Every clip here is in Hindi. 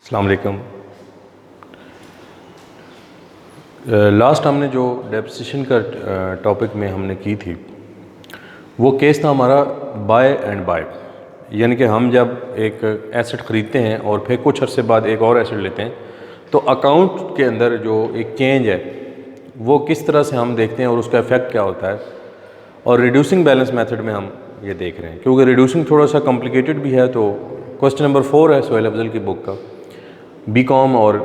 अस्सलाम वालेकुम। लास्ट हमने जो डेप्रिसिएशन का टॉपिक में हमने की थी वो केस था हमारा बाय एंड बाय, यानी कि हम जब एक एसेट ख़रीदते हैं और फिर कुछ अरसे बाद एक और एसेट लेते हैं तो अकाउंट के अंदर जो एक चेंज है वो किस तरह से हम देखते हैं और उसका इफ़ेक्ट क्या होता है। और रिड्यूसिंग बैलेंस मेथड में हम ये देख रहे हैं, क्योंकि रिड्यूसिंग थोड़ा सा कॉम्प्लिकेटेड भी है। तो क्वेश्चन नंबर 4 है सोहेल अफजल की बुक का, बीकॉम और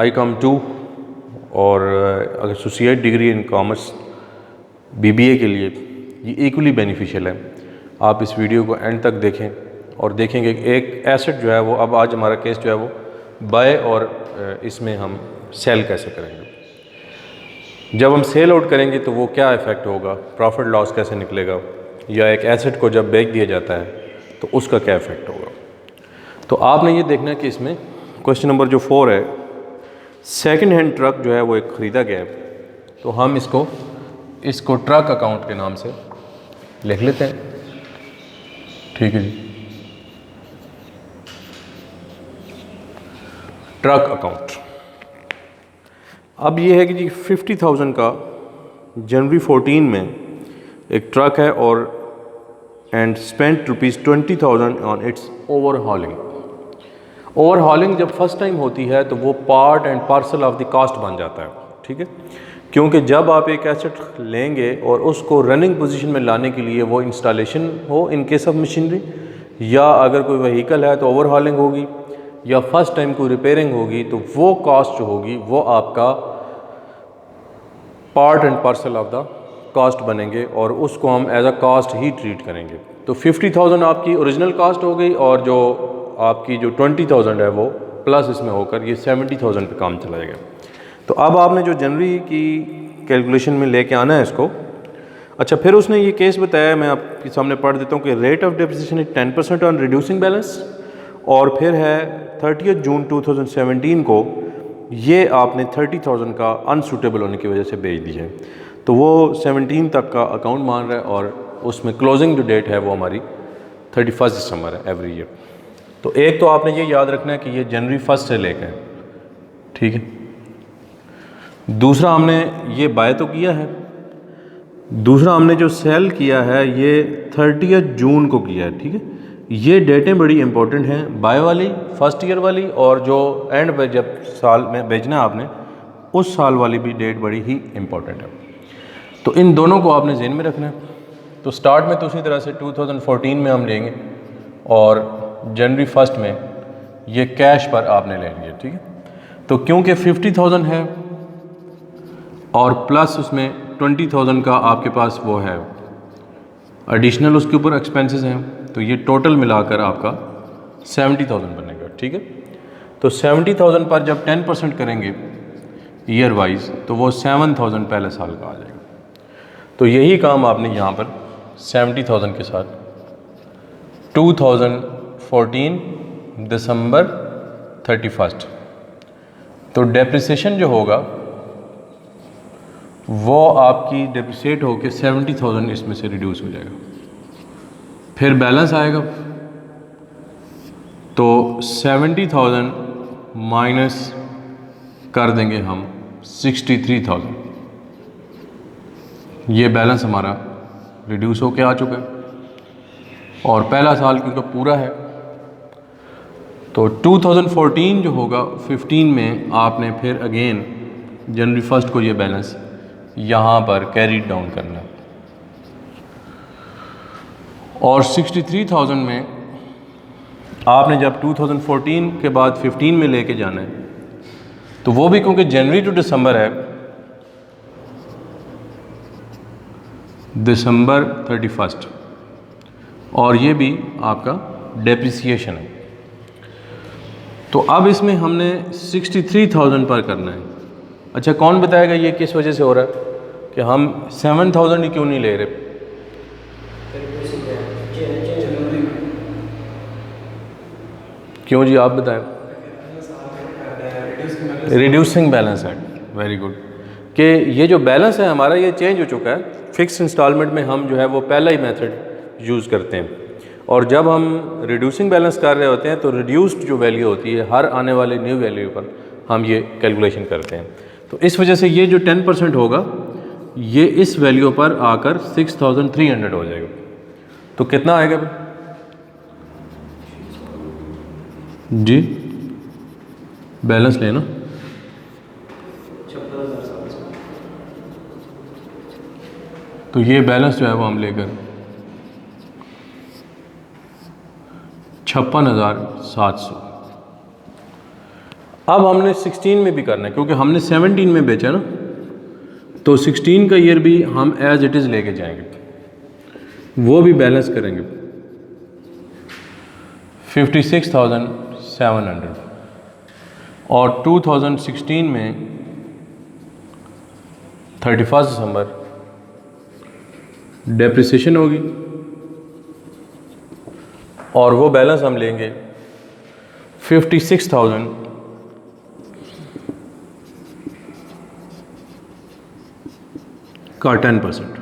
ICOM 2 और associate degree in commerce BBA के लिए ये इक्वली बेनिफिशियल है। आप इस वीडियो को एंड तक देखें और देखेंगे कि एक एसेट जो है वो अब आज हमारा केस जो है वो बाय और इसमें हम सेल कैसे करेंगे। जब हम सेल आउट करेंगे तो वो क्या इफ़ेक्ट होगा, प्रॉफिट लॉस कैसे निकलेगा, या एक एसेट को जब बेच दिया जाता है तो उसका क्या इफ़ेक्ट होगा। तो आपने ये देखना है कि इसमें क्वेश्चन नंबर जो 4 है, सेकंड हैंड ट्रक जो है वो एक ख़रीदा गया है, तो हम इसको ट्रक अकाउंट के नाम से लिख लेते हैं। ठीक है जी, ट्रक अकाउंट। अब ये है कि जी 50,000 का जनवरी 14 में एक ट्रक है और and spent ₹20,000 on it's overhauling. Overhauling जब फर्स्ट टाइम होती है तो वो part and parcel of the cost बन जाता है। ठीक है, क्योंकि जब आप एक एसेट लेंगे और उसको रनिंग पोजीशन में लाने के लिए वो इंस्टॉलेशन हो इन केस ऑफ मशीनरी, या अगर कोई व्हीकल है तो ओवरहॉलिंग होगी, या फर्स्ट टाइम कोई रिपेयरिंग होगी, तो वो कॉस्ट जो होगी वो आपका part and parcel of the cost बनेंगे और उसको हम एज अ कॉस्ट ही ट्रीट करेंगे। तो 50,000 आपकी ओरिजिनल कॉस्ट हो गई और जो आपकी जो 20,000 है वो प्लस इसमें होकर ये 70,000 पे काम चला जाएगा। तो अब आपने जो जनवरी की कैलकुलेशन में लेके आना है इसको। अच्छा, फिर उसने ये केस बताया, मैं आपके सामने पढ़ देता हूँ कि rate of depreciation is 10% on reducing balance, और फिर है 30 जून 2017 को ये आपने 30,000 का अनसूटेबल होने की वजह से बेच दी है, तो वो 17 तक का अकाउंट मान रहा है और उसमें क्लोजिंग जो डेट है वो हमारी 31 दिसंबर है एवरी ईयर। तो एक तो आपने ये याद रखना है कि ये जनवरी 1 से लेकर, ठीक है। दूसरा हमने ये बाय तो किया है, दूसरा हमने जो सेल किया है ये 30 जून को किया है। ठीक है, ये डेटें बड़ी इंपॉर्टेंट हैं, बाय वाली फर्स्ट ईयर वाली, और जो एंड पे जब साल में बेचना आपने उस साल वाली भी डेट बड़ी ही इंपॉर्टेंट है। तो इन दोनों को आपने ज़हन में रखना है। तो स्टार्ट में तो उसी तरह से 2014 में हम लेंगे और जनवरी 1 में ये कैश पर आपने ले लिया। ठीक है, तो क्योंकि 50,000 है और प्लस उसमें 20,000 का आपके पास वो है एडिशनल, उसके ऊपर एक्सपेंसेस हैं, तो ये टोटल मिलाकर आपका 70,000 बनेगा। ठीक है, तो 70,000 पर जब 10% करेंगे ईयर वाइज तो वो 7,000 पहले साल का आ जाएगा। तो यही काम आपने यहाँ पर 70,000 के साथ 2014 दिसंबर 31, तो डेप्रिसिएशन जो होगा वो आपकी डेप्रिसिएट होकर 70,000 इसमें से रिड्यूस हो जाएगा। फिर बैलेंस आएगा तो 70,000 माइनस कर देंगे हम 63,000, ये बैलेंस हमारा रिड्यूस होके आ चुका है और पहला साल क्योंकि पूरा है। तो 2014 जो होगा 15 में आपने फिर अगेन जनवरी 1 को ये बैलेंस यहाँ पर कैरी डाउन करना है, और 63,000 में आपने जब 2014 के बाद 15 में लेके जाना है, तो वो भी क्योंकि जनवरी टू दिसंबर है, दिसंबर 31, और ये भी आपका डेप्रिसिएशन है। तो अब इसमें हमने 63,000 पर करना है। अच्छा, कौन बताएगा ये किस वजह से हो रहा है कि हम 7,000 ही क्यों नहीं ले रहे? क्यों जी, आप बताएं। रिड्यूसिंग बैलेंस है, वेरी गुड, कि ये जो बैलेंस है हमारा ये चेंज हो चुका है। फिक्स इंस्टॉलमेंट में हम जो है वो पहला ही मेथड यूज़ करते हैं और जब हम रिड्यूसिंग बैलेंस कर रहे होते हैं तो रिड्यूस्ड जो वैल्यू होती है हर आने वाले न्यू वैल्यू पर हम ये कैलकुलेशन करते हैं। तो इस वजह से ये जो 10% होगा ये इस वैल्यू पर आकर 6300 हो जाएगा। तो कितना आएगा भाई जी? बैलेंस लेना तो ये बैलेंस जो है वो हम लेकर 56,700। अब हमने 16 में भी करना है क्योंकि हमने 17 में बेचा ना, तो 16 का ईयर भी हम एज इट इज़ लेके जाएंगे, वो भी बैलेंस करेंगे 56,700। और 2016 में 31 दिसंबर डेप्रिसिएशन होगी और वो बैलेंस हम लेंगे 56,000 का 10%।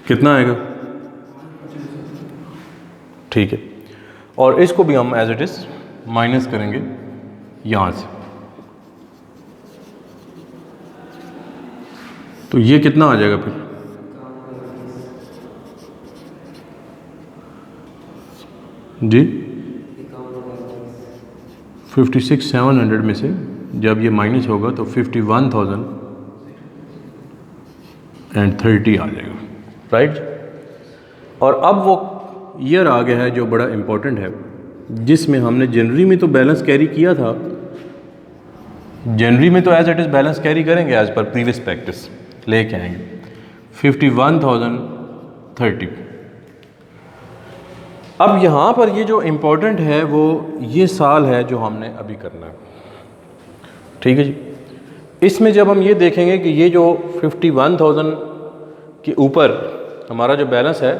कितना आएगा? ठीक है, और इसको भी हम एज इट इज़ माइनस करेंगे यहाँ से। तो ये कितना आ जाएगा फिर? जी 56,700 में से जब ये माइनस होगा तो 51,030 आ जाएगा, राइट। और अब वो ईयर आ गया है जो बड़ा इम्पोर्टेंट है, जिसमें हमने जनवरी में तो बैलेंस कैरी किया था। जनवरी में तो as it is balance carry करेंगे एज पर प्रीवियस प्रैक्टिस, लेके आएंगे 51,030। अब यहाँ पर ये जो इम्पोर्टेंट है वो ये साल है जो हमने अभी करना है, ठीक है जी। इसमें जब हम ये देखेंगे कि ये जो 51,000 के ऊपर हमारा जो बैलेंस है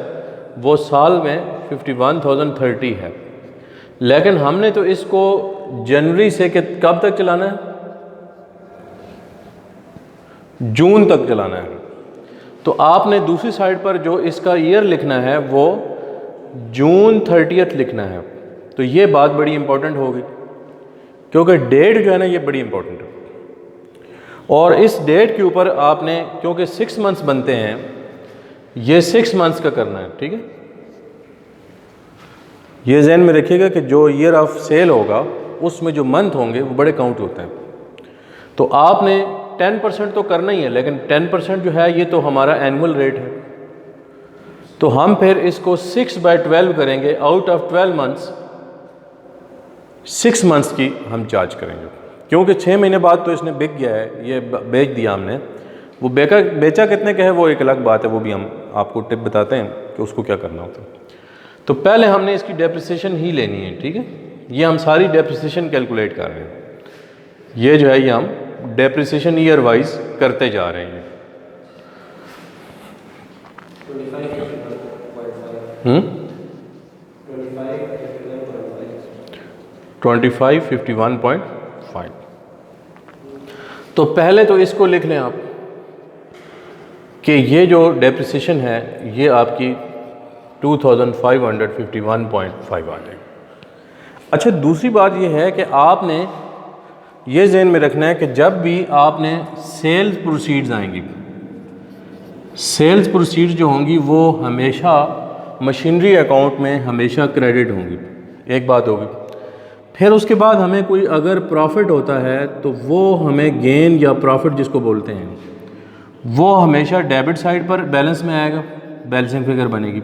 वो साल में 51,030 है, लेकिन हमने तो इसको जनवरी से कब तक चलाना है? जून तक चलाना है। तो आपने दूसरी साइड पर जो इसका ईयर लिखना है वो जून 30 लिखना है। तो ये बात बड़ी इंपॉर्टेंट होगी क्योंकि डेट जो है ना ये बड़ी इंपॉर्टेंट है। और इस डेट के ऊपर आपने, क्योंकि 6 मंथ्स बनते हैं, ये 6 मंथ्स का करना है, ठीक है। ये ज़हन में रखिएगा कि जो ईयर ऑफ सेल होगा उसमें जो मंथ होंगे वो बड़े काउंट होते हैं। तो आपने 10% तो करना ही है, लेकिन 10% जो है ये तो हमारा एनुअल रेट है। तो हम फिर इसको 6/12 करेंगे। आउट ऑफ 12 मंथ्स 6 मंथ्स की हम चार्ज करेंगे, क्योंकि 6 महीने बाद तो इसने बिक गया है, ये बेच दिया हमने। वो बेचा कितने का है वो एक अलग बात है, वो भी हम आपको टिप बताते हैं कि उसको क्या करना होता है। तो पहले हमने इसकी डेप्रिसिएशन ही लेनी है, ठीक है। ये हम सारी डेप्रिसिएशन कैलकुलेट कर रहे हैं। ये जो है ये हम डेप्रिसिएशन ईयर वाइज करते जा रहे हैं। 2551.5। तो पहले तो इसको लिख लें आप कि ये जो डेप्रिसिएशन है ये आपकी 2551.5 आ जाएगी। अच्छा, दूसरी बात ये है कि आपने ये ज़हन में रखना है कि जब भी आपने सेल्स प्रोसीड्स आएंगी, सेल्स प्रोसीड्स जो होंगी वो हमेशा मशीनरी अकाउंट में हमेशा क्रेडिट होंगी, एक बात होगी। फिर उसके बाद हमें कोई अगर प्रॉफिट होता है तो वो हमें गेन या प्रॉफिट जिसको बोलते हैं वो हमेशा डेबिट साइड पर बैलेंस में आएगा, बैलेंसिंग फिगर बनेगी।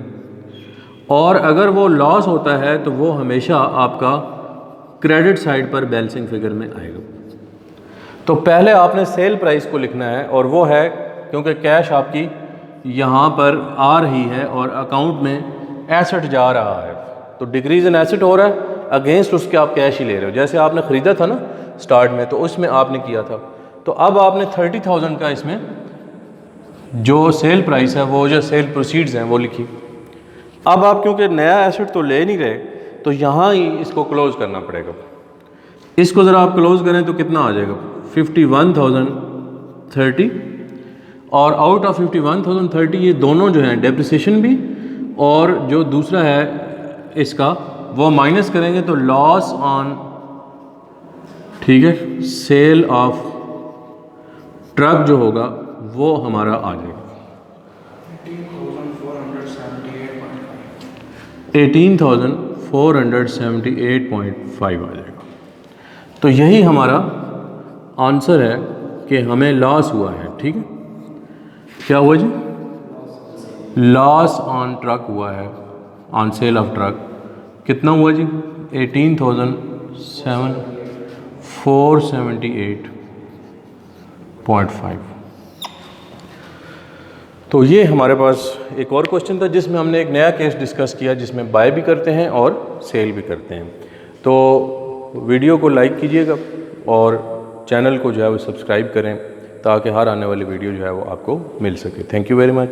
और अगर वो लॉस होता है तो वो हमेशा आपका क्रेडिट साइड पर बैलेंसिंग फिगर में आएगा। तो पहले आपने सेल प्राइस को लिखना है, और वो है क्योंकि कैश आपकी यहाँ पर आ रही है और अकाउंट में एसेट जा रहा है, तो डिक्रीज इन एसेट हो रहा है, अगेंस्ट उसके आप कैश ही ले रहे हो। जैसे आपने ख़रीदा था ना स्टार्ट में, तो उसमें आपने किया था, तो अब आपने 30,000 का इसमें जो सेल प्राइस है, वो जो सेल प्रोसीड्स हैं वो लिखी। अब आप क्योंकि नया एसेट तो ले नहीं रहे, तो यहाँ ही इसको क्लोज़ करना पड़ेगा। इसको ज़रा आप क्लोज़ करें तो कितना आ जाएगा? 51,030। और आउट ऑफ 51,030 ये दोनों जो हैं डेप्रिसिएशन भी और जो दूसरा है इसका वो माइनस करेंगे तो लॉस ऑन, ठीक है, सेल ऑफ ट्रक जो होगा वो हमारा आ जाएगा 18,478.5 आ जाएगा। तो यही हमारा आंसर है कि हमें लॉस हुआ है। ठीक है, क्या हुआ जी? लॉस ऑन ट्रक हुआ है, ऑन सेल ऑफ ट्रक। कितना हुआ जी? 18,478.5। तो ये हमारे पास एक और क्वेश्चन था जिसमें हमने एक नया केस डिस्कस किया जिसमें बाय भी करते हैं और सेल भी करते हैं। तो वीडियो को लाइक कीजिएगा और चैनल को जो है वो सब्सक्राइब करें ताकि हर आने वाली वीडियो जो है वो आपको मिल सके। Thank you very much.